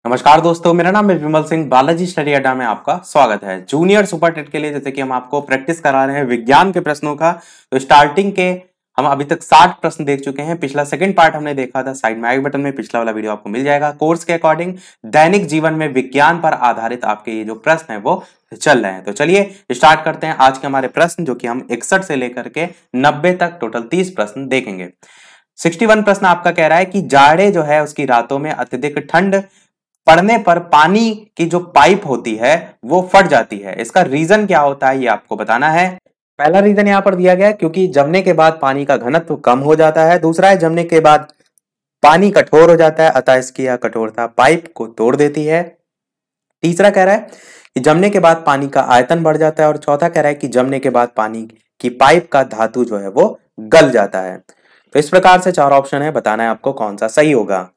नमस्कार दोस्तों, मेरा नाम है विमल सिंह। बालाजी स्टडी अड्डा में आपका स्वागत है। जूनियर सुपर टेट के लिए जैसे कि हम आपको प्रैक्टिस करा रहे हैं विज्ञान के प्रश्नों का, तो स्टार्टिंग के हम अभी तक 60 प्रश्न देख चुके हैं। पिछला सेकंड पार्ट हमने देखा था, साइड में आई बटन में पिछला वाला वीडियो आपको मिल जाएगा। कोर्स के अकॉर्डिंग दैनिक जीवन में विज्ञान पर आधारित आपके ये जो प्रश्न है वो चल रहे हैं। तो चलिए स्टार्ट करते हैं आज के हमारे प्रश्न, जो कि हम 61 से लेकर के 90 तक टोटल 30 प्रश्न देखेंगे। 61 प्रश्न आपका कह रहा है कि जाड़े जो है उसकी रातों में अत्यधिक ठंड पड़ने पर पानी की जो पाइप होती है वो फट जाती है। इसका रीजन क्या होता है ये आपको बताना है। पहला रीजन यहाँ पर दिया गया है क्योंकि जमने के बाद पानी का घनत्व कम हो जाता है। दूसरा है जमने के बाद पानी कठोर हो जाता है, अतः इसकी यह कठोरता पाइप को तोड़ देती है। तीसरा कह रहा है कि जमने के बाद पानी का आयतन बढ़ जाता है। और चौथा कह रहा है कि जमने के बाद पानी की पाइप का धातु जो है वो गल जाता है। तो इस प्रकार से चार ऑप्शन है, बताना है आपको कौन सा सही होगा।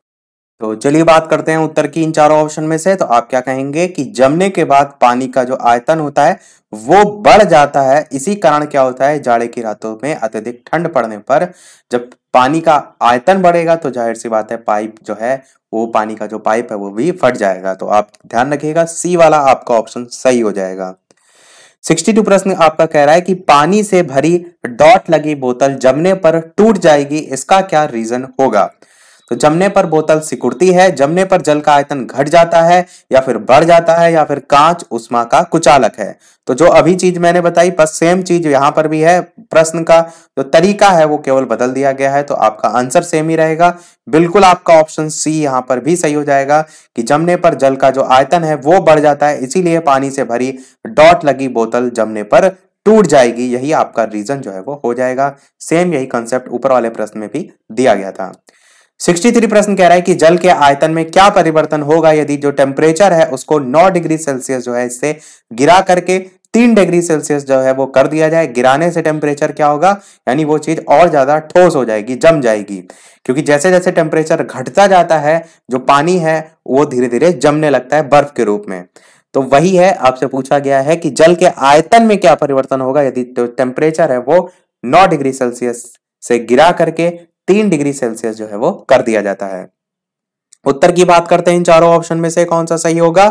तो चलिए बात करते हैं उत्तर की इन चारों ऑप्शन में से। तो आप क्या कहेंगे कि जमने के बाद पानी का जो आयतन होता है वो बढ़ जाता है। इसी कारण क्या होता है, जाड़े की रातों में अत्यधिक ठंड पड़ने पर जब पानी का आयतन बढ़ेगा तो जाहिर सी बात है पाइप जो है वो पानी का जो पाइप है वो भी फट जाएगा। तो आप ध्यान रखिएगा, सी वाला आपका ऑप्शन सही हो जाएगा। 62 प्रश्न आपका कह रहा है कि पानी से भरी डॉट लगी बोतल जमने पर टूट जाएगी, इसका क्या रीजन होगा। तो जमने पर बोतल सिकुड़ती है, जमने पर जल का आयतन घट जाता है, या फिर बढ़ जाता है, या फिर कांच उष्मा का कुचालक है। तो जो अभी चीज मैंने बताई बस सेम चीज यहां पर भी है। प्रश्न का जो तरीका है वो केवल बदल दिया गया है, तो आपका आंसर सेम ही रहेगा। बिल्कुल आपका ऑप्शन सी यहां पर भी सही हो जाएगा कि जमने पर जल का जो आयतन है वो बढ़ जाता है, इसीलिए पानी से भरी डॉट लगी बोतल जमने पर टूट जाएगी। यही आपका रीजन जो है वो हो जाएगा। सेम यही कंसेप्ट ऊपर वाले प्रश्न में भी दिया गया था। 63 प्रश्न कह रहा है कि जल के आयतन में क्या परिवर्तन होगा यदि जो टेम्परेचर है उसको 9 डिग्री सेल्सियस जो है इससे गिरा करके 3 डिग्री सेल्सियस जो है वो कर दिया जाए। गिराने से टेम्परेचर क्या होगा, यानी वो चीज और ज्यादा ठोस हो जाएगी, जम जाएगी। क्योंकि जैसे जैसे टेम्परेचर घटता जाता है जो पानी है वो धीरे धीरे जमने लगता है बर्फ के रूप में। तो वही है, आपसे पूछा गया है कि जल के आयतन में क्या परिवर्तन होगा यदि जो टेम्परेचर है वो 9 डिग्री सेल्सियस से गिरा करके 3 डिग्री सेल्सियस जो है वो कर दिया जाता है। उत्तर की बात करते हैं इन चारों ऑप्शन में से कौन सा सही होगा।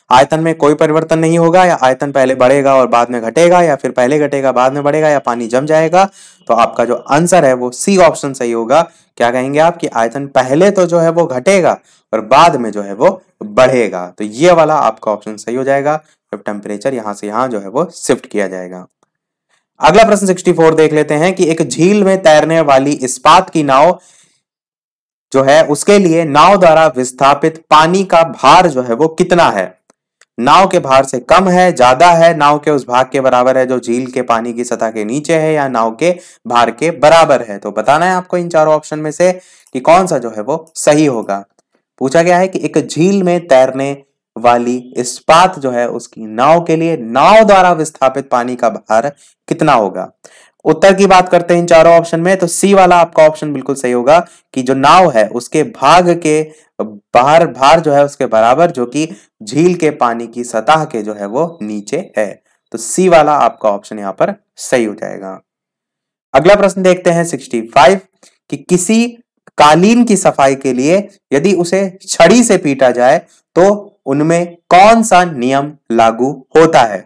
आयतन में कोई परिवर्तन नहीं होगा, या आयतन पहले बढ़ेगा और बाद में घटेगा, या फिर पहले घटेगा बाद में बढ़ेगा, या पानी जम जाएगा। तो आपका जो आंसर है वो सी ऑप्शन सही होगा। क्या कहेंगे आप कि आयतन पहले तो जो है वो घटेगा और बाद में जो है वो बढ़ेगा। तो ये वाला आपका ऑप्शन सही हो जाएगा जब टेम्परेचर यहां से यहां जो है वो शिफ्ट किया जाएगा। अगला प्रश्न 64 देख लेते हैं कि एक झील में तैरने वाली इस्पात की नाव जो है उसके लिए नाव द्वारा विस्थापित पानी का भार जो है वो कितना है। नाव के भार से कम है, ज्यादा है, नाव के उस भाग के बराबर है जो झील के पानी की सतह के नीचे है, या नाव के भार के बराबर है। तो बताना है आपको इन चारों ऑप्शन में से कि कौन सा जो है वो सही होगा। पूछा गया है कि एक झील में तैरने वाली इस्पात जो है उसकी नाव के लिए नाव द्वारा विस्थापित पानी का भार कितना होगा। उत्तर की बात करते हैं इन चारों ऑप्शन में, तो सी वाला आपका ऑप्शन बिल्कुल सही होगा कि जो नाव है उसके भाग के भार जो है उसके बराबर, जो कि झील के पानी की सतह के जो है वो नीचे है। तो सी वाला आपका ऑप्शन यहां पर सही हो जाएगा। अगला प्रश्न देखते हैं 65 कि किसी कालीन की सफाई के लिए यदि उसे छड़ी से पीटा जाए तो उनमें कौन सा नियम लागू होता है।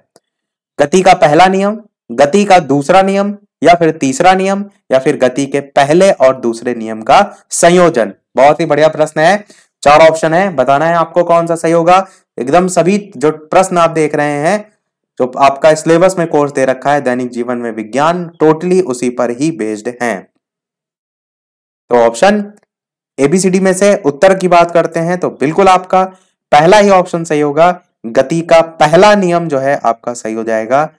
गति का पहला नियम, गति का दूसरा नियम, या फिर तीसरा नियम, या फिर गति के पहले और दूसरे नियम का संयोजन। बहुत ही बढ़िया प्रश्न है। चार ऑप्शन है, बताना है आपको कौन सा सही होगा। एकदम सभी जो प्रश्न आप देख रहे हैं जो आपका सिलेबस में कोर्स दे रखा है दैनिक जीवन में विज्ञान, टोटली उसी पर ही बेस्ड हैं। तो ऑप्शन एबीसीडी में से उत्तर की बात करते हैं तो बिल्कुल आपका पहला ही ऑप्शन सही होगा। गति का पहला नियम जो है आपका सही हो जाएगा।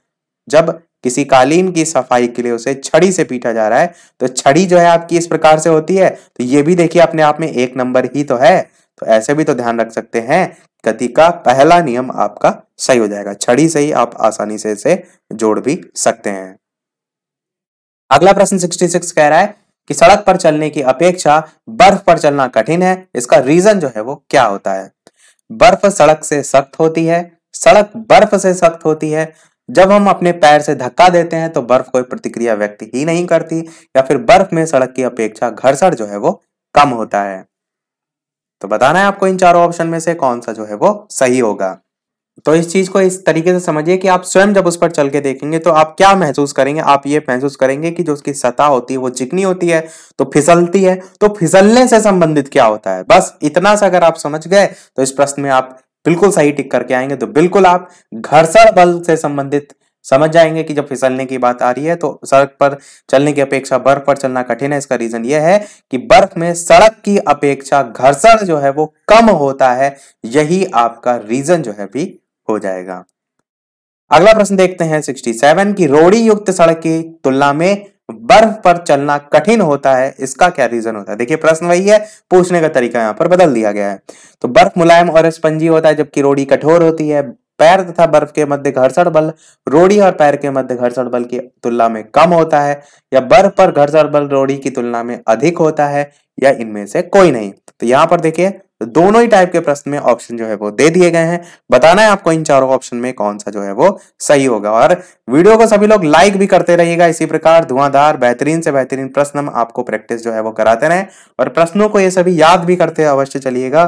जब किसी कालीन की सफाई के लिए उसे छड़ी से पीटा जा रहा है तो छड़ी जो है आपकी इस प्रकार से होती है, तो ये भी देखिए अपने आप में एक नंबर ही तो है। तो ऐसे भी तो ध्यान रख सकते हैं, गति का पहला नियम आपका सही हो जाएगा। छड़ी से ही आप आसानी से इसे जोड़ भी सकते हैं। अगला प्रश्न 66 कह रहा है कि सड़क पर चलने की अपेक्षा बर्फ पर चलना कठिन है, इसका रीजन जो है वो क्या होता है। बर्फ सड़क से सख्त होती है, सड़क बर्फ से सख्त होती है। जब हम अपने पैर से धक्का देते हैं तो बर्फ कोई प्रतिक्रिया व्यक्त ही नहीं करती, या फिर बर्फ में सड़क की अपेक्षा घर्षण जो है वो कम होता है। तो बताना है आपको इन चारों ऑप्शन में से कौन सा जो है वो सही होगा। तो इस चीज को इस तरीके से समझिए कि आप स्वयं जब उस पर चल के देखेंगे तो आप क्या महसूस करेंगे, आप ये महसूस करेंगे कि जो उसकी सतह होती है वो चिकनी होती है तो फिसलती है, तो फिसलने से संबंधित क्या होता है, बस इतना सा अगर आप समझ गए तो इस प्रश्न में आप बिल्कुल सही टिक करके आएंगे। तो बिल्कुल आप घर्षण बल से संबंधित समझ जाएंगे कि जब फिसलने की बात आ रही है तो सड़क पर चलने की अपेक्षा बर्फ पर चलना कठिन है। इसका रीजन यह है कि बर्फ में सड़क की अपेक्षा घर्षण जो है वो कम होता है, यही आपका रीजन जो है भी हो जाएगा। अगला प्रश्न देखते हैं 67 की रोड़ी युक्त सड़क की तुलना में बर्फ पर चलना कठिन होता है, इसका क्या रीजन होता है। देखिए प्रश्न वही है, पूछने का तरीका यहां पर बदल दिया गया है। तो बर्फ मुलायम और स्पंजी होता है जबकि रोड़ी कठोर होती है। पैर तथा बर्फ के मध्य घर्षण बल रोड़ी और पैर के मध्य घर्षण बल की तुलना में कम होता है, या बर्फ पर घर्षण बल रोड़ी की तुलना में अधिक होता है, या इनमें से कोई नहीं। तो यहां पर देखिए दोनों ही टाइप के प्रश्न में ऑप्शन जो है वो दे दिए गए हैं। बताना है आपको इन चारों ऑप्शन में कौन सा जो है वो सही होगा। और वीडियो को सभी लोग लाइक भी करते रहिएगा। इसी प्रकार धुआंधार बेहतरीन से बेहतरीन प्रश्न हम आपको प्रैक्टिस जो है वो कराते रहें, और प्रश्नों को ये सभी याद भी करते अवश्य चलिएगा,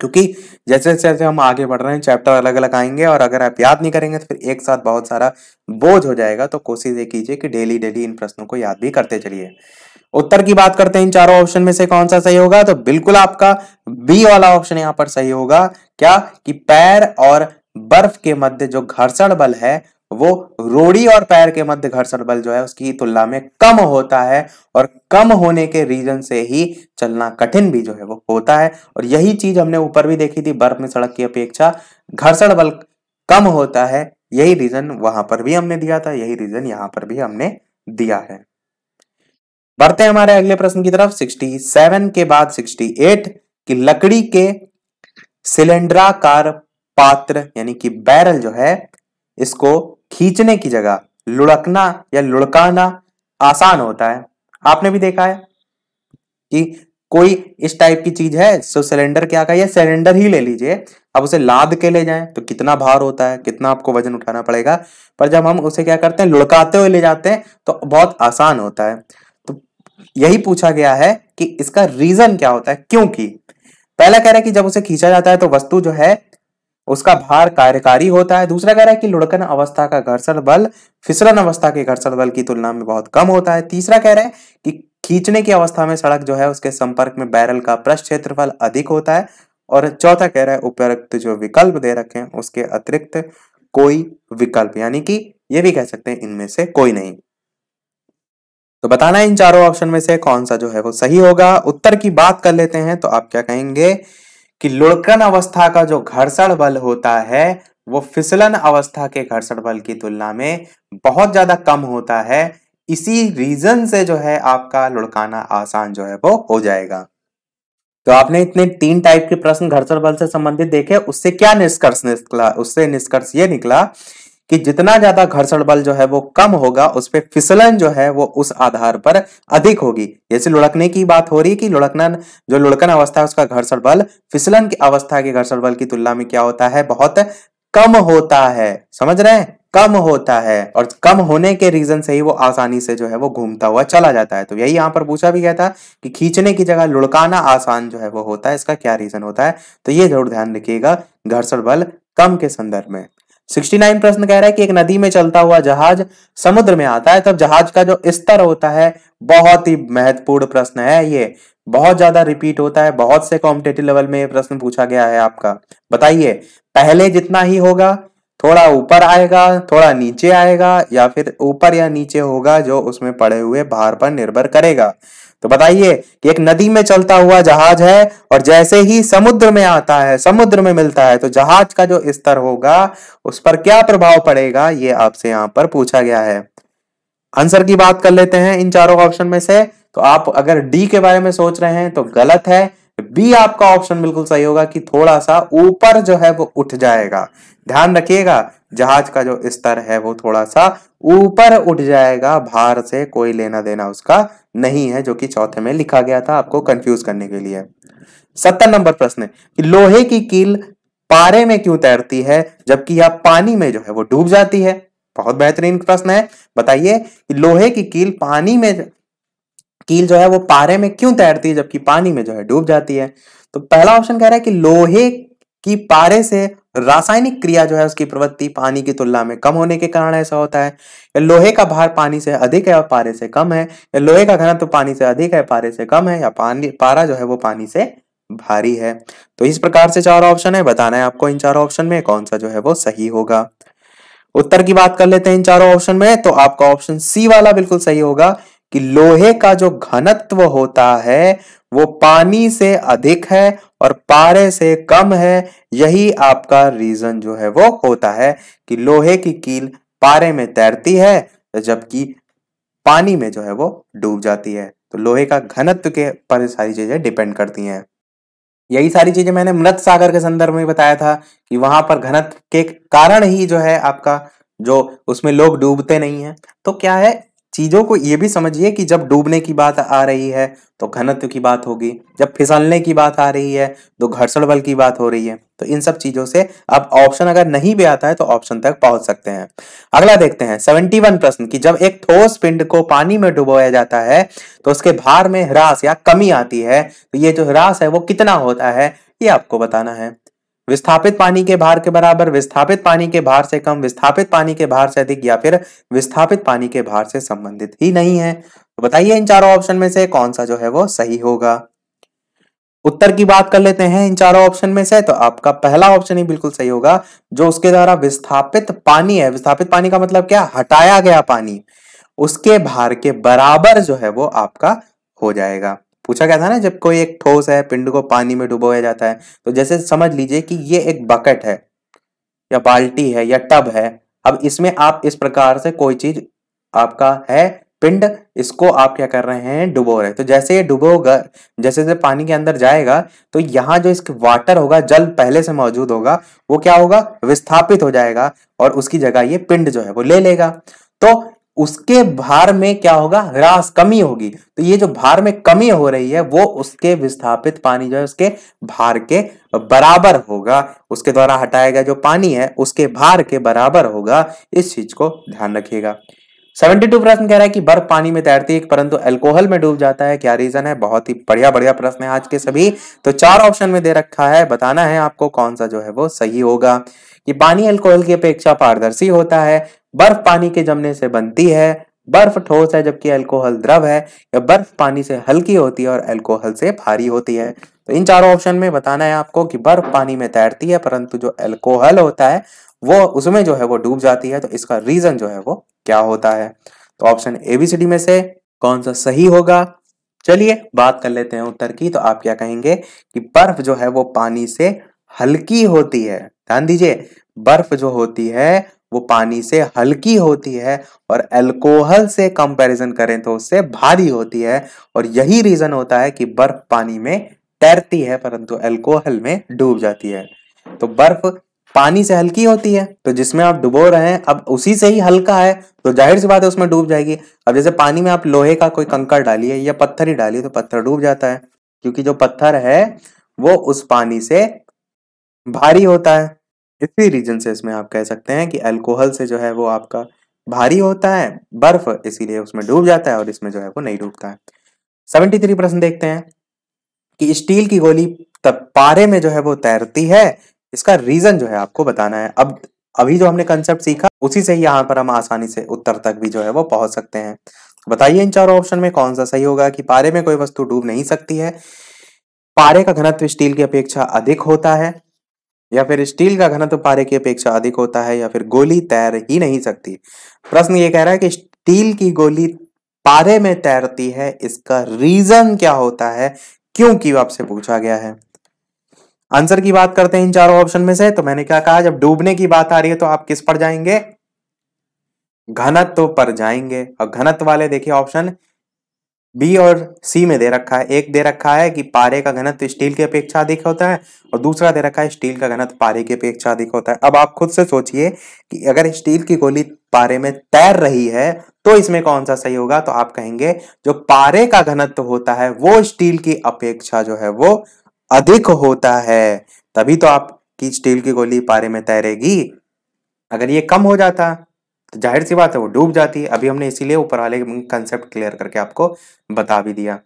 क्योंकि जैसे जैसे हम आगे बढ़ रहे हैं चैप्टर अलग अलग आएंगे, और अगर आप याद नहीं करेंगे तो फिर एक साथ बहुत सारा बोझ हो जाएगा। तो कोशिश ये कीजिए कि डेली डेली इन प्रश्नों को याद भी करते चलिए। उत्तर की बात करते हैं इन चारों ऑप्शन में से कौन सा सही होगा। तो बिल्कुल आपका बी वाला ऑप्शन यहां पर सही होगा। क्या कि पैर और बर्फ के मध्य जो घर्षण बल है वो रोड़ी और पैर के मध्य घर्षण बल जो है उसकी तुलना में कम होता है, और कम होने के रीजन से ही चलना कठिन भी जो है वो होता है। और यही चीज हमने ऊपर भी देखी थी, बर्फ में सड़क की अपेक्षा घर्षण बल कम होता है, यही रीजन वहां पर भी हमने दिया था, यही रीजन यहां पर भी हमने दिया है। बढ़ते हैं हमारे अगले प्रश्न की तरफ। 67 के बाद 68 की लकड़ी के सिलेंडराकार पात्र यानी कि बैरल जो है, इसको खींचने की जगह लुढ़कना या लुढ़काना आसान होता है। आपने भी देखा है कि कोई इस टाइप की चीज है, सो सिलेंडर क्या का, या सिलेंडर ही ले लीजिए, अब उसे लाद के ले जाएं तो कितना भार होता है, कितना आपको वजन उठाना पड़ेगा। पर जब हम उसे क्या करते हैं, लुढ़काते हुए ले जाते हैं तो बहुत आसान होता है। तो यही पूछा गया है कि इसका रीजन क्या होता है, क्योंकि पहला कह रहा है कि जब उसे खींचा जाता है तो वस्तु जो है उसका भार कार्यकारी होता है। दूसरा कह रहा है कि लुढ़कन अवस्था का घर्षण बल फिसलन अवस्था के घर्षण बल की तुलना में बहुत कम होता है। तीसरा कह रहा है कि खींचने की अवस्था में सड़क जो है उसके संपर्क में बैरल का पृष्ठ क्षेत्रफल अधिक होता है। और चौथा कह रहा है उपरोक्त जो विकल्प दे रखे हैं उसके अतिरिक्त कोई विकल्प, यानी कि ये भी कह सकते हैं इनमें से कोई नहीं। तो बताना है इन चारों ऑप्शन में से कौन सा जो है वो सही होगा। उत्तर की बात कर लेते हैं तो आप क्या कहेंगे कि लुढ़कन अवस्था का जो घर्षण बल होता है वो फिसलन अवस्था के घर्षण बल की तुलना में बहुत ज्यादा कम होता है। इसी रीजन से जो है आपका लुढ़काना आसान जो है वो हो जाएगा। तो आपने इतने 3 टाइप के प्रश्न घर्षण बल से संबंधित देखे, उससे क्या निष्कर्ष निकला, उससे निष्कर्ष ये निकला कि जितना ज्यादा घर्षण बल जो है वो कम होगा उस पे फिसलन जो है वो उस आधार पर अधिक होगी। जैसे लुढ़कने की बात हो रही है कि लुढ़कन जो लुढ़कन अवस्था है उसका घर्षण बल फिसलन की अवस्था के घर्षण बल की तुलना में क्या होता है, बहुत कम होता है। समझ रहे हैं, कम होता है, और कम होने के रीजन से ही वो आसानी से जो है वो घूमता हुआ चला जाता है। तो यही यहां पर पूछा भी गया था कि खींचने की जगह लुढ़काना आसान जो है वो होता है, इसका क्या रीजन होता है। तो ये जरूर ध्यान रखिएगा घर्षण बल कम के संदर्भ में। 69 प्रश्न कह रहा है कि एक नदी में चलता हुआ जहाज समुद्र में आता है तब जहाज का जो स्तर होता है, बहुत ही महत्वपूर्ण प्रश्न है ये, बहुत ज्यादा रिपीट होता है, बहुत से कॉम्पिटेटिव लेवल में ये प्रश्न पूछा गया है आपका। बताइए पहले जितना ही होगा, थोड़ा ऊपर आएगा, थोड़ा नीचे आएगा, या फिर ऊपर या नीचे होगा, जो उसमें पड़े हुए भार पर निर्भर करेगा। तो बताइए कि एक नदी में चलता हुआ जहाज है और जैसे ही समुद्र में आता है, समुद्र में मिलता है, तो जहाज का जो स्तर होगा उस पर क्या प्रभाव पड़ेगा, ये आपसे यहां पर पूछा गया है। आंसर की बात कर लेते हैं इन चारों ऑप्शन में से। तो आप अगर डी के बारे में सोच रहे हैं तो गलत है, बी आपका ऑप्शन बिल्कुल सही होगा कि थोड़ा सा ऊपर जो है वो उठ जाएगा। ध्यान रखिएगा जहाज का जो स्तर है वो थोड़ा सा ऊपर उठ जाएगा, भार से कोई लेना देना उसका नहीं है, जो कि चौथे में लिखा गया था आपको कंफ्यूज करने के लिए। 70 नंबर प्रश्न कि लोहे की कील पारे में क्यों तैरती है जबकि यह पानी में जो है वो डूब जाती है। बहुत बेहतरीन प्रश्न है। बताइए कि लोहे की कील जो है वो पारे में क्यों तैरती है जबकि पानी में जो है डूब जाती है। तो पहला ऑप्शन कह रहा है कि लोहे की पारे से रासायनिक क्रिया जो है उसकी प्रवृत्ति पानी की तुलना में कम होने के कारण ऐसा होता है, या लोहे का भार पानी से अधिक है और पारे से कम है, या लोहे का घनत्व पानी से अधिक है पारे से कम है, या पारा जो है वो पानी से भारी है। तो इस प्रकार से चार ऑप्शन है, बताना है आपको इन चारों ऑप्शन में कौन सा जो है वो सही होगा। उत्तर की बात कर लेते हैं इन चारों ऑप्शन में, तो आपका ऑप्शन सी वाला बिल्कुल सही होगा कि लोहे का जो घनत्व होता है वो पानी से अधिक है और पारे से कम है। यही आपका रीजन जो है वो होता है कि लोहे की कील पारे में तैरती है जबकि पानी में जो है वो डूब जाती है। तो लोहे का घनत्व के पर सारी चीजें डिपेंड करती हैं। यही सारी चीजें मैंने मृत सागर के संदर्भ में बताया था कि वहां पर घनत्व के कारण ही जो है आपका जो उसमें लोग डूबते नहीं है। तो क्या है, चीजों को ये भी समझिए कि जब डूबने की बात आ रही है तो घनत्व की बात होगी, जब फिसलने की बात आ रही है तो घर्षण बल की बात हो रही है। तो इन सब चीजों से अब ऑप्शन अगर नहीं भी आता है तो ऑप्शन तक पहुंच सकते हैं। अगला देखते हैं 71 प्रश्न की, जब एक ठोस पिंड को पानी में डुबोया जाता है तो उसके भार में ह्रास या कमी आती है, तो ये जो ह्रास है वो कितना होता है ये आपको बताना है। विस्थापित पानी के भार के बराबर, विस्थापित पानी के भार से कम, विस्थापित पानी के भार से अधिक, या फिर विस्थापित पानी के भार से संबंधित ही नहीं है। तो बताइए इन चारों ऑप्शन में से कौन सा जो है वो सही होगा। उत्तर की बात कर लेते हैं इन चारों ऑप्शन में से, तो आपका पहला ऑप्शन ही बिल्कुल सही होगा, जो उसके द्वारा विस्थापित पानी है, विस्थापित पानी का मतलब क्या, हटाया गया पानी, उसके भार के बराबर जो है वो आपका हो जाएगा। पूछा गया था ना, जब कोई एक ठोस है पिंड को पानी में डुबोया जाता है, तो जैसे समझ लीजिए कि ये एक बकेट है या बाल्टी है या टब है। अब इसमें आप इस प्रकार से कोई चीज आपका है पिंड, इसको आप क्या कर रहे हैं, डुबो रहे हैं। तो जैसे ये डुबोगा, जैसे जैसे पानी के अंदर जाएगा तो यहाँ जो इसके वाटर होगा, जल पहले से मौजूद होगा, वो क्या होगा, विस्थापित हो जाएगा और उसकी जगह ये पिंड जो है वो ले लेगा। तो उसके भार में क्या होगा, ह्रास, कमी होगी। तो ये जो भार में कमी हो रही है वो उसके विस्थापित पानी जो है उसके भार के बराबर होगा, उसके द्वारा हटाया गया जो पानी है उसके भार के बराबर होगा। इस चीज को ध्यान रखिएगा। 72 प्रश्न कह रहा है कि बर्फ पानी में तैरती है परंतु अल्कोहल में डूब जाता है, क्या रीजन है। बहुत ही बढ़िया बढ़िया प्रश्न है आज के सभी। तो चार ऑप्शन में दे रखा है, बताना है आपको कौन सा जो है वो सही होगा। कि पानी अल्कोहल की अपेक्षा पारदर्शी होता है, बर्फ पानी के जमने से बनती है, बर्फ ठोस है जबकि अल्कोहल द्रव है, या बर्फ पानी से हल्की होती है और अल्कोहल से भारी होती है। तो इन चारों ऑप्शन में बताना है आपको कि बर्फ पानी में तैरती है परंतु जो अल्कोहल होता है वो उसमें जो है वो डूब जाती है। तो इसका रीजन जो है वो क्या होता है। तो ऑप्शन एबीसीडी में से कौन सा सही होगा। चलिए बात कर लेते हैं उत्तर की। तो आप क्या कहेंगे कि बर्फ जो है वो पानी से हल्की होती है। ध्यान दीजिए, बर्फ जो होती है वो पानी से हल्की होती है और अल्कोहल से कंपैरिजन करें तो उससे भारी होती है। और यही रीजन होता है कि बर्फ पानी में तैरती है परंतु अल्कोहल में डूब जाती है। तो बर्फ पानी से हल्की होती है, तो जिसमें आप डुबो रहे हैं अब उसी से ही हल्का है, तो जाहिर सी बात है उसमें डूब जाएगी। अब जैसे पानी में आप लोहे का कोई कंकड़ डालिए या पत्थर ही डालिए तो पत्थर डूब जाता है, क्योंकि जो पत्थर है वो उस पानी से भारी होता है। इसी रीजन से इसमें आप कह सकते हैं कि अल्कोहल से जो है वो आपका भारी होता है बर्फ, इसीलिए उसमें डूब जाता है और इसमें जो है वो नहीं डूबता है। 73 प्रश्न देखते हैं कि स्टील की गोली तब पारे में जो है वो तैरती है, इसका रीजन जो है आपको बताना है। अब अभी जो हमने कंसेप्ट सीखा उसी से ही यहाँ पर हम आसानी से उत्तर तक भी जो है वो पहुंच सकते हैं। बताइए इन चारों ऑप्शन में कौन सा सही होगा। कि पारे में कोई वस्तु डूब नहीं सकती है, पारे का घनत्व स्टील की अपेक्षा अधिक होता है, या फिर स्टील का घनत्व पारे की अपेक्षा अधिक होता है, या फिर गोली तैर ही नहीं सकती। प्रश्न ये कह रहा है कि स्टील की गोली पारे में तैरती है, इसका रीजन क्या होता है, क्योंकि आपसे पूछा गया है। आंसर की बात करते हैं इन चारों ऑप्शन में से। तो मैंने क्या कहा, जब डूबने की बात आ रही है तो आप किस पर जाएंगे, घनत्व पर जाएंगे। और घनत्व वाले देखिए ऑप्शन बी और सी में दे रखा है। एक दे रखा है कि पारे का घनत्व स्टील की अपेक्षा अधिक होता है और दूसरा दे रखा है स्टील का घनत्व पारे की अपेक्षा अधिक होता है। अब आप खुद से सोचिए कि अगर स्टील की गोली पारे में तैर रही है तो इसमें कौन सा सही होगा। तो आप कहेंगे जो पारे का घनत्व होता है वो स्टील की अपेक्षा जो है वो अधिक होता है, तभी तो आपकी स्टील की गोली पारे में तैरेगी। अगर ये कम हो जाता तो जाहिर सी बात है वो डूब जाती है। अभी हमने इसीलिए ऊपर वाले कंसेप्ट क्लियर करके आपको बता भी दिया।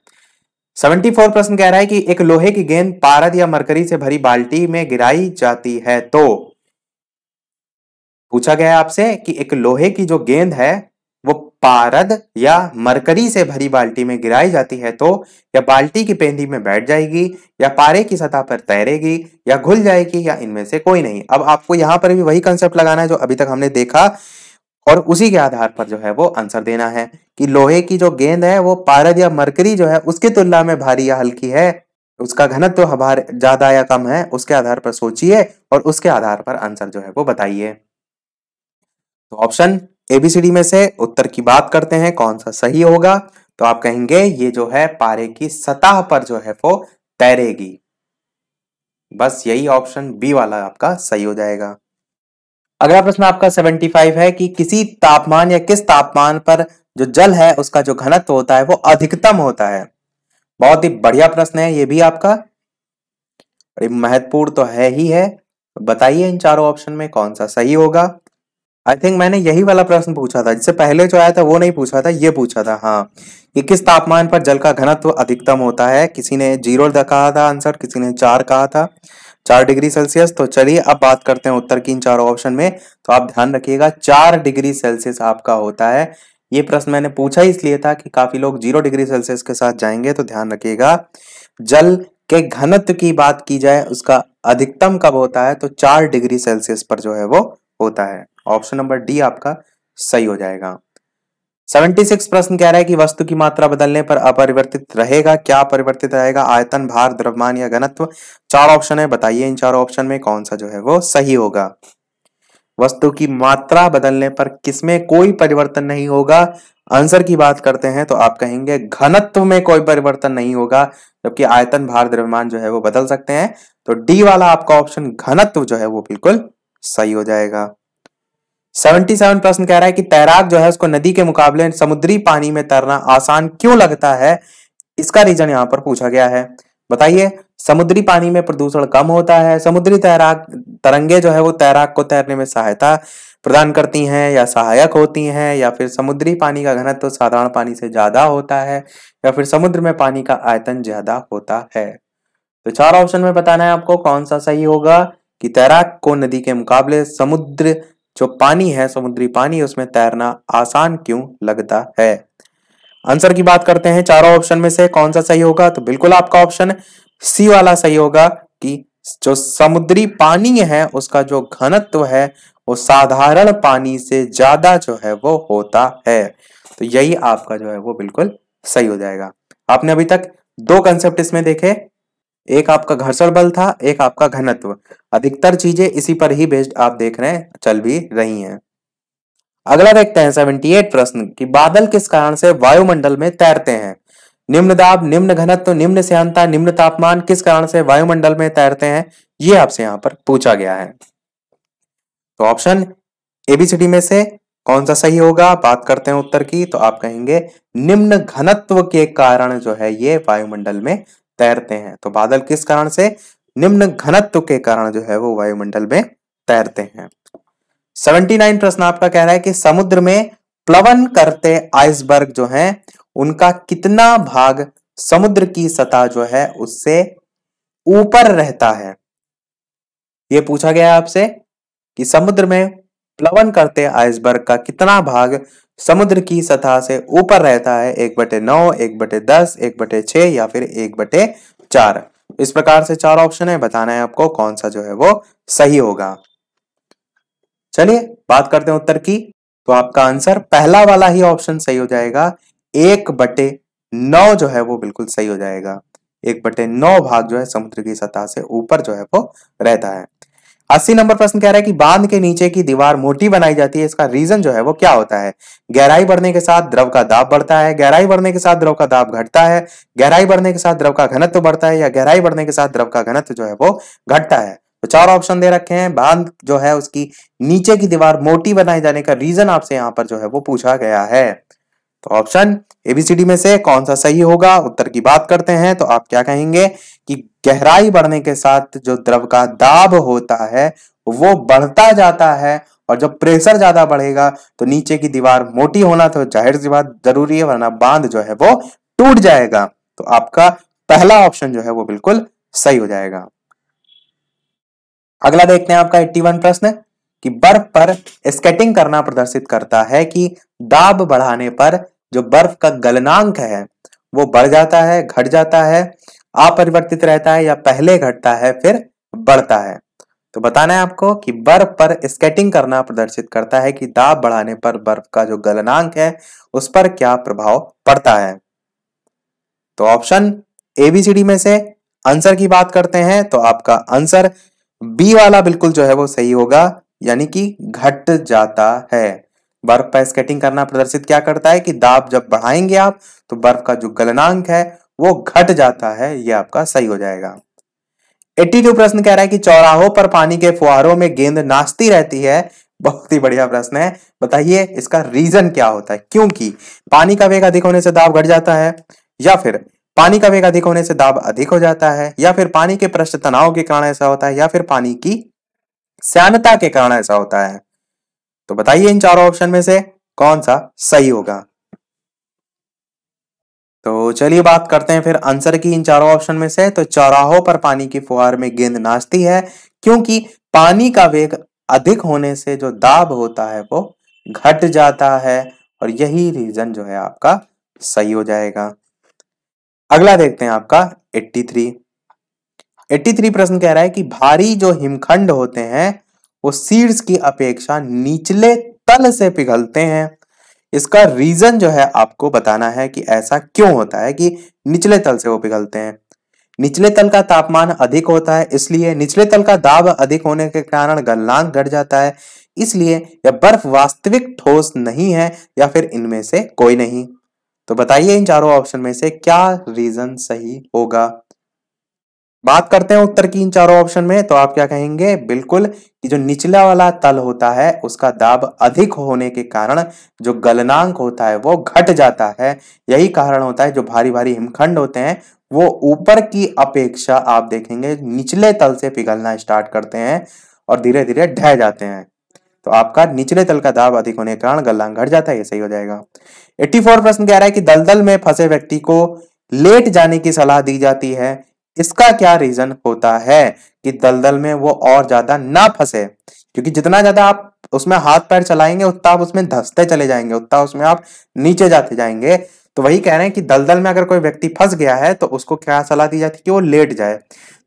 74 प्रश्न कह रहा है कि एक लोहे की गेंद पारद या मरकरी से भरी बाल्टी में गिराई जाती है तो पूछा गया है आपसे कि एक लोहे की जो गेंद है वो पारद या मरकरी से भरी बाल्टी में गिराई जाती है तो या बाल्टी की पेंदी में बैठ जाएगी या पारे की सतह पर तैरेगी या घुल जाएगी या इनमें से कोई नहीं। अब आपको यहां पर भी वही कंसेप्ट लगाना है जो अभी तक हमने देखा और उसी के आधार पर जो है वो आंसर देना है कि लोहे की जो गेंद है वो पारद या मरकरी जो है उसकी तुलना में भारी या हल्की है, उसका घनत्व ज्यादा या कम है, उसके आधार पर सोचिए और उसके आधार पर आंसर जो है वो बताइए। तो ऑप्शन एबीसीडी में से उत्तर की बात करते हैं कौन सा सही होगा, तो आप कहेंगे ये जो है पारे की सतह पर जो है वो तैरेगी। बस यही ऑप्शन बी वाला आपका सही हो जाएगा। अगला प्रश्न आपका 75 है कि किसी तापमान या किस तापमान पर जो जल है उसका जो घनत्व होता है वो अधिकतम होता है। बहुत ही बढ़िया प्रश्न है ये भी आपका, बड़ी महत्वपूर्ण तो है ही है। बताइए इन चारों ऑप्शन में कौन सा सही होगा। आई थिंक मैंने यही वाला प्रश्न पूछा था, जिससे पहले जो आया था वो नहीं पूछा था, ये पूछा था हाँ, कि किस तापमान पर जल का घनत्व अधिकतम होता है। किसी ने 0 कहा था आंसर, किसी ने 4 कहा था, 4 डिग्री सेल्सियस। तो चलिए अब बात करते हैं उत्तर की इन चारों ऑप्शन में। तो आप ध्यान रखिएगा 4 डिग्री सेल्सियस आपका होता है। ये प्रश्न मैंने पूछा इसलिए था कि काफी लोग 0 डिग्री सेल्सियस के साथ जाएंगे, तो ध्यान रखिएगा जल के घनत्व की बात की जाए उसका अधिकतम कब होता है तो 4 डिग्री सेल्सियस पर जो है वो होता है। ऑप्शन नंबर डी आपका सही हो जाएगा। 76 प्रश्न कह रहा है कि वस्तु की मात्रा बदलने पर अपरिवर्तित रहेगा, क्या अपरिवर्तित रहेगा? आयतन, भार, द्रव्यमान या घनत्व। 4 ऑप्शन है, बताइए इन चारों ऑप्शन में कौन सा जो है वो सही होगा। वस्तु की मात्रा बदलने पर किसमें कोई परिवर्तन नहीं होगा। आंसर की बात करते हैं तो आप कहेंगे घनत्व में कोई परिवर्तन नहीं होगा, जबकि आयतन, भार, द्रव्यमान जो है वो बदल सकते हैं। तो डी वाला आपका ऑप्शन घनत्व जो है वो बिल्कुल सही हो जाएगा। 77 प्रश्न कह रहा है कि तैराक जो है उसको नदी के मुकाबले समुद्री पानी में तैरना आसान क्यों लगता है, इसका रीजन यहाँ पर पूछा गया है। बताइए, समुद्री पानी में प्रदूषण कम होता है, समुद्री तरंगे जो है वो तैराक को तैरने में सहायता प्रदान करती हैं या सहायक होती हैं, या फिर समुद्री पानी का घनत्व तो साधारण पानी से ज्यादा होता है, या फिर समुद्र में पानी का आयतन ज्यादा होता है। तो 4 ऑप्शन में बताना है आपको कौन सा सही होगा कि तैराक को नदी के मुकाबले समुद्र जो पानी है, समुद्री पानी, उसमें तैरना आसान क्यों लगता है। आंसर की बात करते हैं 4 ऑप्शन में से कौन सा सही होगा, तो बिल्कुल आपका ऑप्शन सी वाला सही होगा कि जो समुद्री पानी है उसका जो घनत्व है वो साधारण पानी से ज्यादा जो है वो होता है। तो यही आपका जो है वो बिल्कुल सही हो जाएगा। आपने अभी तक 2 कंसेप्ट इसमें देखे, एक आपका घर्षण बल था, एक आपका घनत्व। अधिकतर चीजें इसी पर ही बेस्ड आप देख रहे हैं, चल भी रही हैं। अगला देखते हैं 78 प्रश्न कि बादल किस कारण से वायुमंडल में तैरते हैं। निम्न दाब, निम्न घनत्व, निम्न श्यानता, निम्न तापमान किस कारण से वायुमंडल में तैरते हैं, ये आपसे यहां पर पूछा गया है। तो ऑप्शन एबीसीडी में से कौन सा सही होगा, बात करते हैं उत्तर की, तो आप कहेंगे निम्न घनत्व के कारण जो है ये वायुमंडल में तैरते हैं। तो बादल किस कारण से, निम्न घनत्व के कारण जो है वो वायुमंडल में तैरते हैं। 79 प्रश्न आपका कह रहा है कि समुद्र में प्लवन करते आइसबर्ग जो हैं उनका कितना भाग समुद्र की सतह जो है उससे ऊपर रहता है। यह पूछा गया है आपसे कि समुद्र में प्लवन करते आइसबर्ग का कितना भाग समुद्र की सतह से ऊपर रहता है। 1/9, 1/10, 1/6 या फिर 1/4। इस प्रकार से 4 ऑप्शन है, बताना है आपको कौन सा जो है वो सही होगा। चलिए बात करते हैं उत्तर की, तो आपका आंसर पहला वाला ही ऑप्शन सही हो जाएगा। 1/9 जो है वो बिल्कुल सही हो जाएगा। 1/9 भाग जो है समुद्र की सतह से ऊपर जो है वो रहता है। 80 नंबर प्रश्न कह रहा है कि बांध के नीचे की दीवार मोटी बनाई जाती है, इसका रीजन जो है वो क्या होता है। गहराई बढ़ने के साथ द्रव का दाब बढ़ता है, गहराई बढ़ने के साथ द्रव का दाब घटता है, गहराई बढ़ने के साथ द्रव का घनत्व बढ़ता है, या गहराई बढ़ने के साथ द्रव का घनत्व जो है वो घटता है। तो 4 ऑप्शन दे रखे हैं। बांध जो है उसकी नीचे की दीवार मोटी बनाए जाने का रीजन आपसे यहाँ पर जो है वो पूछा गया है। तो ऑप्शन एबीसीडी में से कौन सा सही होगा, उत्तर की बात करते हैं तो आप क्या कहेंगे कि गहराई बढ़ने के साथ जो द्रव का दाब होता है वो बढ़ता जाता है, और जब प्रेशर ज्यादा बढ़ेगा तो नीचे की दीवार मोटी होना तो जाहिर सी बात जरूरी है, वरना बांध जो है वो टूट जाएगा। तो आपका पहला ऑप्शन जो है वो बिल्कुल सही हो जाएगा। अगला देखते हैं आपका 81 प्रश्न कि बर्फ पर स्केटिंग करना प्रदर्शित करता है कि दाब बढ़ाने पर जो बर्फ का गलनांक है वो बढ़ जाता है, घट जाता है, अपरिवर्तित रहता है, या पहले घटता है फिर बढ़ता है। तो बताना है आपको कि बर्फ पर स्केटिंग करना प्रदर्शित करता है कि दाब बढ़ाने पर बर्फ का जो गलनांक है उस पर क्या प्रभाव पड़ता है। तो ऑप्शन एबीसीडी में से आंसर की बात करते हैं तो आपका आंसर बी वाला बिल्कुल जो है वो सही होगा, यानी कि घट जाता है। बर्फ पर स्केटिंग करना प्रदर्शित क्या करता है कि दाब जब बढ़ाएंगे आप तो बर्फ का जो गलनांक है वो घट जाता है, ये आपका सही हो जाएगा। 82 प्रश्न कह रहा है कि चौराहों पर पानी के फुहारों में गेंद नाचती रहती है। बहुत ही बढ़िया प्रश्न है, बताइए इसका रीजन क्या होता है। क्योंकि पानी का वेग अधिक होने से दाब घट जाता है, या फिर पानी का वेग अधिक होने से दाब अधिक हो जाता है, या फिर पानी के पृष्ठ तनाव के कारण ऐसा होता है, या फिर पानी की श्यानता के कारण ऐसा होता है। तो बताइए इन चारों ऑप्शन में से कौन सा सही होगा। तो चलिए बात करते हैं फिर आंसर की इन चारों ऑप्शन में से। तो चौराहों पर पानी की फुहार में गेंद नाचती है क्योंकि पानी का वेग अधिक होने से जो दाब होता है वो घट जाता है, और यही रीजन जो है आपका सही हो जाएगा। अगला देखते हैं आपका 83। 83 प्रश्न कह रहा है कि भारी जो हिमखंड होते हैं वो शीर्ष की अपेक्षा निचले तल से पिघलते हैं। इसका रीजन जो है आपको बताना है कि ऐसा क्यों होता है कि निचले तल से वो पिघलते हैं। निचले तल का तापमान अधिक होता है, इसलिए निचले तल का दाब अधिक होने के कारण गलनांक घट जाता है, इसलिए यह बर्फ वास्तविक ठोस नहीं है, या फिर इनमें से कोई नहीं। तो बताइए इन चारों ऑप्शन में से क्या रीजन सही होगा। बात करते हैं उत्तर की इन चारों ऑप्शन में, तो आप क्या कहेंगे, बिल्कुल कि जो निचला वाला तल होता है उसका दाब अधिक होने के कारण जो गलनांक होता है वो घट जाता है। यही कारण होता है जो भारी भारी हिमखंड होते हैं वो ऊपर की अपेक्षा आप देखेंगे निचले तल से पिघलना स्टार्ट करते हैं और धीरे धीरे ढह जाते हैं। तो आपका निचले तल का दाब अधिक होने के कारण गलनांक घट जाता है, ये सही हो जाएगा। 84 प्रश्न कह रहा है कि दलदल में फंसे व्यक्ति को लेट जाने की सलाह दी जाती है। इसका क्या रीजन होता है कि दलदल में वो और ज्यादा ना फंसे। क्योंकि जितना ज्यादा आप उसमें हाथ पैर चलाएंगे उतना आप उसमें धंसते चले जाएंगे, उतना उसमें आप नीचे जाते जाएंगे। तो वही कह रहे हैं कि दलदल में अगर कोई व्यक्ति फंस गया है तो उसको क्या सलाह दी जाती है कि वो लेट जाए।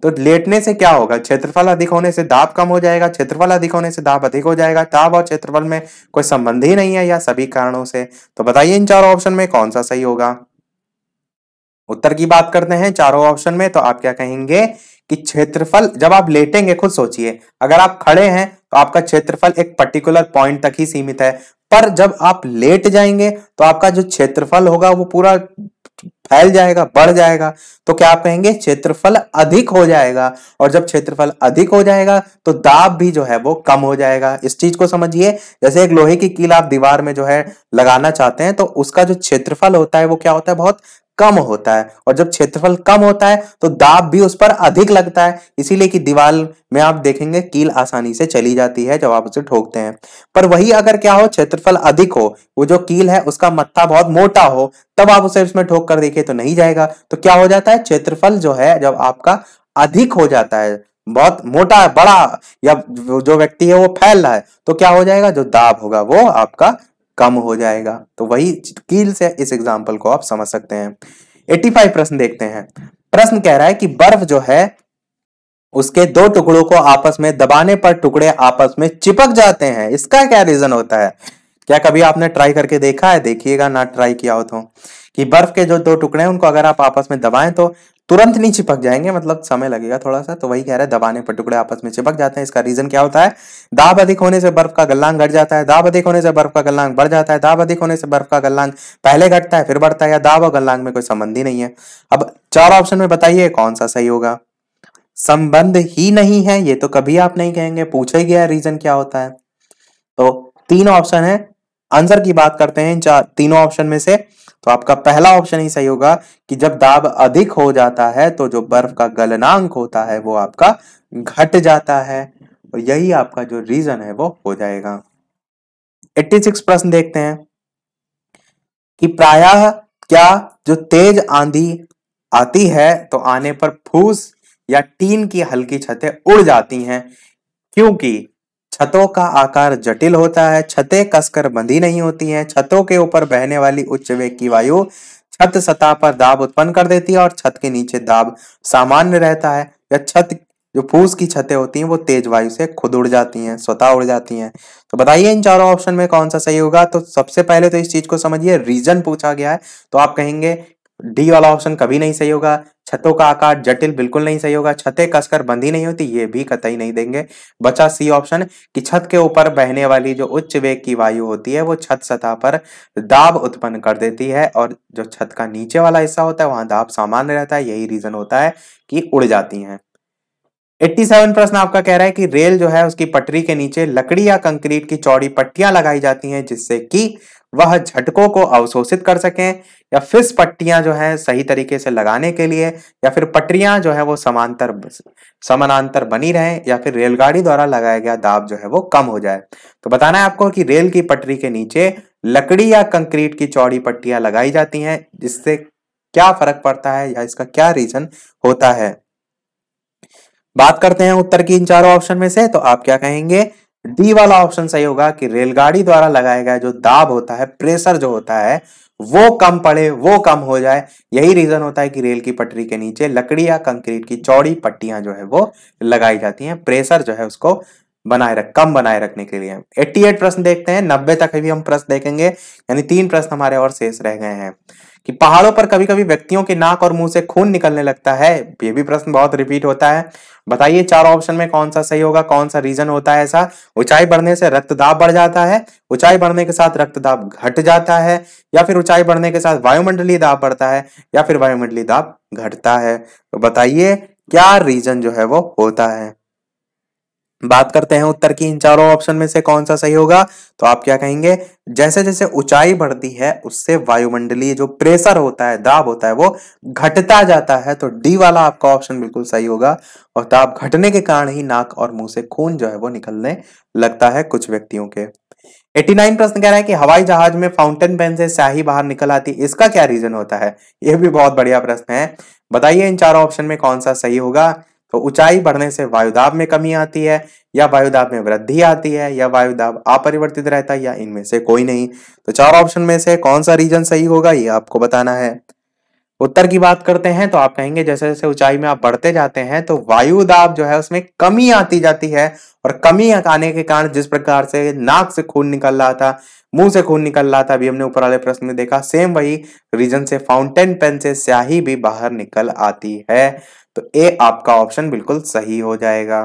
तो लेटने से क्या होगा, क्षेत्रफल अधिक होने से दाब कम हो जाएगा, क्षेत्रफल अधिक होने से दाब अधिक हो जाएगा। दाब और क्षेत्रफल में कोई संबंध ही नहीं है या सभी कारणों से। तो बताइए इन चारों ऑप्शन में कौन सा सही होगा। उत्तर की बात करते हैं चारों ऑप्शन में, तो आप क्या कहेंगे कि क्षेत्रफल, जब आप लेटेंगे खुद सोचिए, अगर आप खड़े हैं तो आपका क्षेत्रफल एक पर्टिकुलर पॉइंट तक ही सीमित है, पर जब आप लेट जाएंगे तो आपका जो क्षेत्रफल होगा वो पूरा फैल जाएगा, बढ़ जाएगा। तो क्या आप कहेंगे क्षेत्रफल अधिक हो जाएगा, और जब क्षेत्रफल अधिक हो जाएगा तो दाब भी जो है वो कम हो जाएगा। इस चीज को समझिए, जैसे एक लोहे की कील आप दीवार में जो है लगाना चाहते हैं तो उसका जो क्षेत्रफल होता है वो क्या होता है, बहुत कम होता है, और जब क्षेत्रफल कम होता है तो दाब भी उस पर अधिक लगता है, इसीलिए कि दीवार में आप देखेंगे कील आसानी से चली जाती है जब आप उसे ठोकते हैं। पर वही अगर क्या हो, क्षेत्रफल अधिक हो, वो जो कील है उसका मत्था बहुत मोटा हो, तब आप उसे उसमें ठोक कर देखिए तो नहीं जाएगा। तो क्या हो जाता है, क्षेत्रफल जो है जब आपका अधिक हो जाता है, बहुत मोटा बड़ा, या जो व्यक्ति है वो फैल रहा है, तो क्या हो जाएगा, जो दाब होगा वो आपका कम हो जाएगा। तो वही कील से इस एग्जांपल को आप समझ सकते हैं। 85 प्रश्न देखते हैं। प्रश्न कह रहा है कि बर्फ जो है उसके दो टुकड़ों को आपस में दबाने पर टुकड़े आपस में चिपक जाते हैं। इसका क्या रीजन होता है। क्या कभी आपने ट्राई करके देखा है, देखिएगा ना ट्राई किया हो तो, कि बर्फ के जो दो टुकड़े हैं उनको अगर आप आपस में दबाएं तो तुरंत नहीं चिपक जाएंगे, मतलब समय लगेगा थोड़ा सा। तो वही कह रहा है दबाने पर टुकड़े आपस में चिपक जाते हैं। इसका रीजन क्या होता है, दाब अधिक होने से बर्फ का गलनांक घट जाता है, दाब अधिक होने से बर्फ का गलनांक बढ़ जाता है, दाब अधिक होने से बर्फ का गलनांक पहले घटता है फिर बढ़ता है, या दाब और गलनांक में कोई संबंध ही नहीं है। अब चार ऑप्शन में बताइए कौन सा सही होगा। संबंध ही नहीं है ये तो कभी आप नहीं कहेंगे, पूछा ही गया रीजन क्या होता है। तो तीन ऑप्शन है, आंसर की बात करते हैं इन तीनों ऑप्शन में से, तो आपका पहला ऑप्शन ही सही होगा कि जब दाब अधिक हो जाता है तो जो बर्फ का गलनांक होता है वो आपका घट जाता है, और यही आपका जो रीजन है वो हो जाएगा। 86 प्रश्न देखते हैं कि प्रायः क्या जो तेज आंधी आती है तो आने पर फूस या टीन की हल्की छतें उड़ जाती हैं, क्योंकि छतों का आकार जटिल होता है, छतें कसकर बंधी नहीं होती हैं, छतों के ऊपर बहने वाली उच्च वेग की वायु छत सतह पर दाब उत्पन्न कर देती है और छत के नीचे दाब सामान्य रहता है, या छत जो फूस की छतें होती हैं वो तेज वायु से खुद उड़ जाती हैं, स्वतः उड़ जाती हैं। तो बताइए इन चारों ऑप्शन में कौन सा सही होगा। तो सबसे पहले तो इस चीज को समझिए, रीजन पूछा गया है, तो आप कहेंगे डी वाला ऑप्शन कभी नहीं सही होगा। छतों का आकार जटिल बिल्कुल नहीं सही होगा। छतें कसकर बंधी नहीं होती, ये भी कतई नहीं देंगे। बचा सी ऑप्शन कि छत के ऊपर बहने वाली जो उच्च वेग की वायु होती है वो छत सतह पर दाब उत्पन्न कर देती है, और जो छत का नीचे वाला हिस्सा होता है वहां दाब सामान्य रहता है, यही रीजन होता है कि उड़ जाती हैं। 87 प्रश्न आपका कह रहा है कि रेल जो है उसकी पटरी के नीचे लकड़ी या कंक्रीट की चौड़ी पट्टियां लगाई जाती हैं, जिससे कि वह झटकों को अवशोषित कर सकें, या फिस पट्टियां जो है सही तरीके से लगाने के लिए, या फिर पटरियां जो है वो समानांतर बनी रहें, या फिर रेलगाड़ी द्वारा लगाया गया दाब जो है वो कम हो जाए। तो बताना है आपको कि रेल की पटरी के नीचे लकड़ी या कंक्रीट की चौड़ी पट्टियां लगाई जाती हैं, जिससे क्या फर्क पड़ता है या इसका क्या रीजन होता है। बात करते हैं उत्तर की इन चारों ऑप्शन में से, तो आप क्या कहेंगे, डी वाला ऑप्शन सही होगा कि रेलगाड़ी द्वारा लगाया गया जो दाब होता है, प्रेशर जो होता है वो कम पड़े, वो कम हो जाए, यही रीजन होता है कि रेल की पटरी के नीचे लकड़ी या कंक्रीट की चौड़ी पट्टियां जो है वो लगाई जाती हैं, प्रेशर जो है उसको कम बनाए रखने के लिए। 88 प्रश्न देखते हैं, 90 तक भी हम प्रश्न देखेंगे, यानी 3 प्रश्न हमारे और शेष रह गए हैं। कि पहाड़ों पर कभी कभी व्यक्तियों के नाक और मुंह से खून निकलने लगता है, ये भी प्रश्न बहुत रिपीट होता है। बताइए चार ऑप्शन में कौन सा सही होगा, कौन सा रीजन होता है ऐसा। ऊंचाई बढ़ने से रक्तदाब बढ़ जाता है, ऊंचाई बढ़ने के साथ रक्तदाब घट जाता है, या फिर ऊंचाई बढ़ने के साथ वायुमंडलीय दाब बढ़ता है, या फिर वायुमंडलीय दाब घटता है। तो बताइए क्या रीजन जो है वो होता है। बात करते हैं उत्तर की, इन चारों ऑप्शन में से कौन सा सही होगा। तो आप क्या कहेंगे, जैसे जैसे ऊंचाई बढ़ती है उससे वायुमंडलीय जो प्रेशर होता है, दाब होता है, वो घटता जाता है। तो डी वाला आपका ऑप्शन बिल्कुल सही होगा, और दाब घटने के कारण ही नाक और मुंह से खून जो है वो निकलने लगता है कुछ व्यक्तियों के। 89 प्रश्न कह रहा है कि हवाई जहाज में फाउंटेन पेन से स्याही बाहर निकल आती है, इसका क्या रीजन होता है। यह भी बहुत बढ़िया प्रश्न है। बताइए इन चारों ऑप्शन में कौन सा सही होगा। तो ऊंचाई बढ़ने से वायुदाब में कमी आती है, या वायुदाब में वृद्धि आती है, या वायुदाब अपरिवर्तित रहता है, या इनमें से कोई नहीं। तो चार ऑप्शन में से कौन सा रीजन सही होगा ये आपको बताना है। उत्तर की बात करते हैं, तो आप कहेंगे जैसे जैसे ऊंचाई में आप बढ़ते जाते हैं तो वायु दाब जो है उसमें कमी आती जाती है, और कमी आने के कारण जिस प्रकार से नाक से खून निकल रहा था, मुंह से खून निकल रहा था, अभी हमने ऊपर वाले प्रश्न में देखा, सेम वही रीजन से फाउंटेन पेन से स्याही भी बाहर निकल आती है। तो ए आपका ऑप्शन बिल्कुल सही हो जाएगा।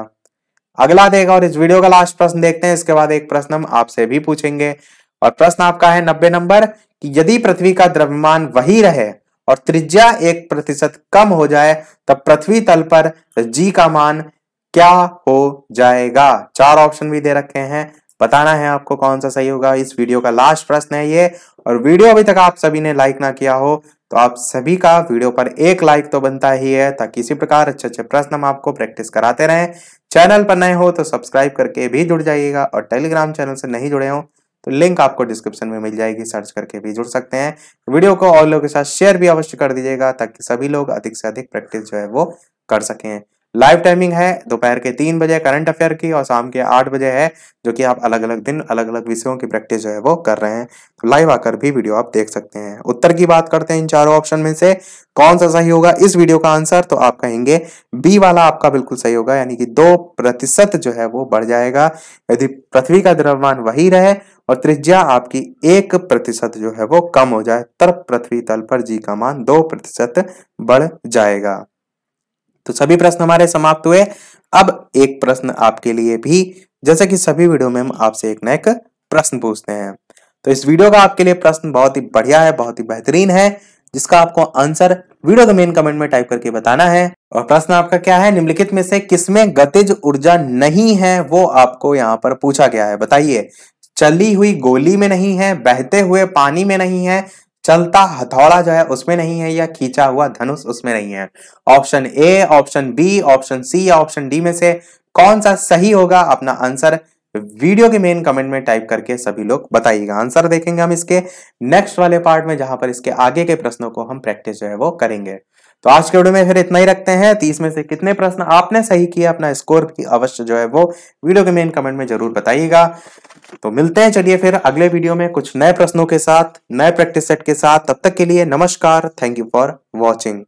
अगला देगा और इस वीडियो का लास्ट प्रश्न देखते हैं, इसके बाद एक प्रश्न हम आपसे भी पूछेंगे, और प्रश्न आपका है 90 नंबर कि यदि पृथ्वी का द्रव्यमान वही रहे और त्रिज्या 1% कम हो जाए तब पृथ्वी तल पर जी का मान क्या हो जाएगा। चार ऑप्शन भी दे रखे हैं, बताना है आपको कौन सा सही होगा। इस वीडियो का लास्ट प्रश्न है ये, और वीडियो अभी तक आप सभी ने लाइक ना किया हो तो आप सभी का वीडियो पर एक लाइक तो बनता ही है, ताकि इसी प्रकार अच्छे अच्छे प्रश्न हम आपको प्रैक्टिस कराते रहें। चैनल पर नए हो तो सब्सक्राइब करके भी जुड़ जाइएगा, और टेलीग्राम चैनल से नहीं जुड़े हो तो लिंक आपको डिस्क्रिप्शन में मिल जाएगी, सर्च करके भी जुड़ सकते हैं। वीडियो को और लोगों के साथ शेयर भी अवश्य कर दीजिएगा, ताकि सभी लोग अधिक से अधिक प्रैक्टिस जो है वो कर सकें। लाइव टाइमिंग है दोपहर के 3 बजे करंट अफेयर की, और शाम के 8 बजे है, जो कि आप अलग अलग दिन अलग अलग विषयों की प्रैक्टिस जो है वो कर रहे हैं। तो लाइव आकर भी वीडियो आप देख सकते हैं। उत्तर की बात करते हैं, इन चारों ऑप्शन में से कौन सा सही होगा इस वीडियो का आंसर। तो आप कहेंगे बी वाला आपका बिल्कुल सही होगा, यानी कि 2% जो है वो बढ़ जाएगा यदि पृथ्वी का द्रव्यमान वही रहे और त्रिज्या आपकी 1% जो है वो कम हो जाए, तब पृथ्वी तल पर जी का मान 2% बढ़ जाएगा। तो सभी प्रश्न हमारे समाप्त हुए। अब एक प्रश्न आपके लिए भी, जैसे कि सभी वीडियो में हम आपसे एक न एक प्रश्न पूछते हैं। तो इस वीडियो का आपके लिए प्रश्न बहुत ही बढ़िया है, बहुत ही बेहतरीन है, जिसका आपको आंसर वीडियो के मेन कमेंट में टाइप करके बताना है। और प्रश्न आपका क्या है, निम्नलिखित में से किसमें गतिज ऊर्जा नहीं है वो आपको यहाँ पर पूछा गया है। बताइए, चली हुई गोली में नहीं है, बहते हुए पानी में नहीं है, चलता हथौड़ा जो है उसमें नहीं है, या खींचा हुआ धनुष उसमें नहीं है। Option A, option B, option C या ऑप्शन डी में से कौन सा सही होगा। अपना आंसर वीडियो के मेन कमेंट में टाइप करके सभी लोग बताइएगा। आंसर देखेंगे हम इसके नेक्स्ट वाले पार्ट में, जहां पर इसके आगे के प्रश्नों को हम प्रैक्टिस जो है वो करेंगे। तो आज के वीडियो में फिर इतना ही रखते हैं। 30 में से कितने प्रश्न आपने सही किया, अपना स्कोर भी अवश्य जो है वो वीडियो के मेन कमेंट में जरूर बताइएगा। तो मिलते हैं चलिए फिर अगले वीडियो में कुछ नए प्रश्नों के साथ, नए प्रैक्टिस सेट के साथ। तब तक के लिए नमस्कार, थैंक यू फॉर वॉचिंग।